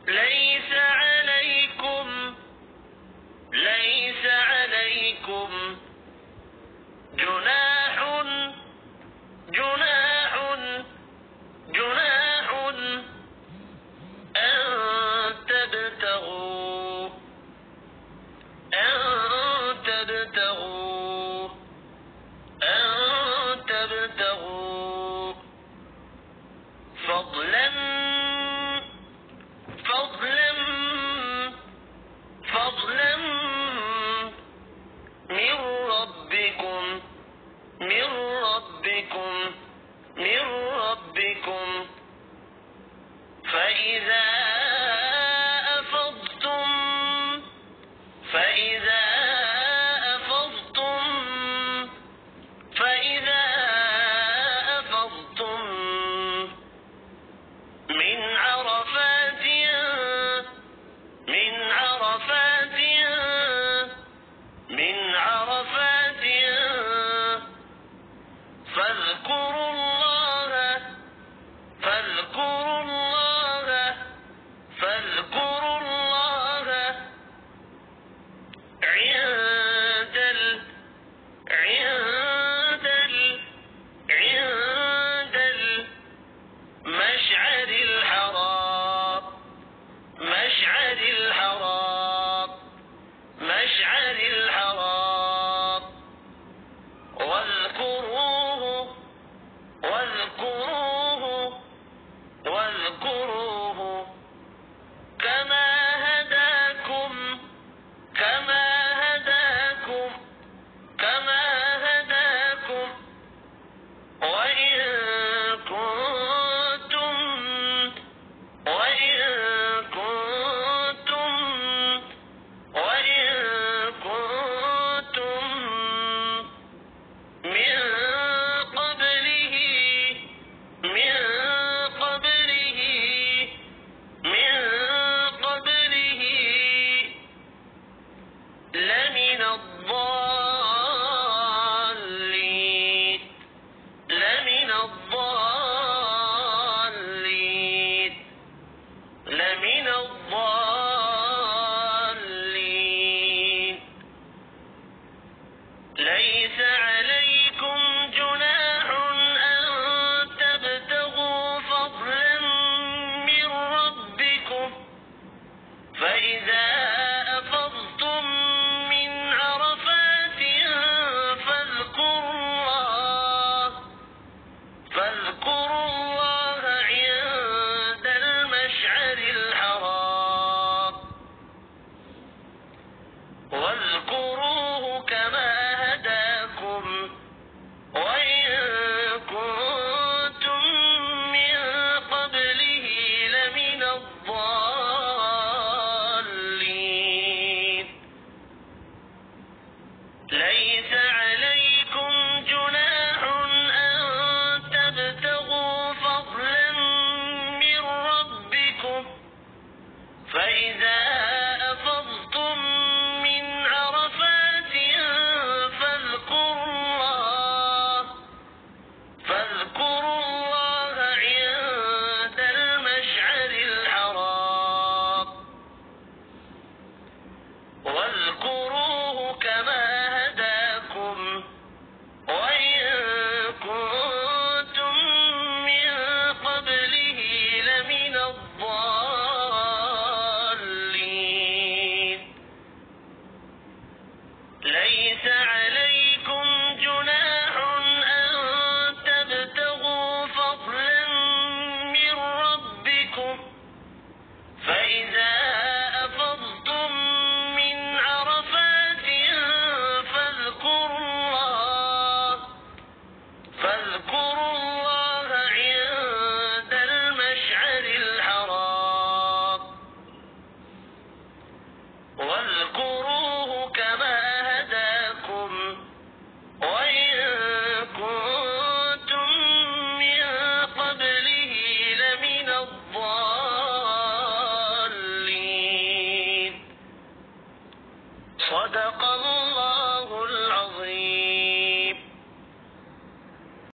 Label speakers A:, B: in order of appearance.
A: ليس عليكم جناح أن تبتغوا فضلا من ربكم فإذا أفضتم من عرفات فاذكروا الله عند المشعر الحرام واذكروه كما هداكم وإن كنتم من قبله لمن الضالين ليس عليكم جناح أن تبتغوا فضلا من ربكم فإذا أفضتم من عرفات فاذكروا الله عند المشعر الحرام واذكروه كما هداكم وإن كنتم من قبله لمن الضالين ليس عليكم جناح أن تبتغوا فضلا من ربكم فإذا أفضتم من عرفات فاذكروا الله عند المشعر الحرام واذكروه كما هداكم وإن كنتم من قبله لمن الضالين ليس عليكم جناح أن تبتغوا فضلا من ربكم فإذا أفضتم من عرفات فاذكروا الله عند المشعر الحرام واذكروه كما هداكم وإن كنتم من قبله لمن الضالين صدق الله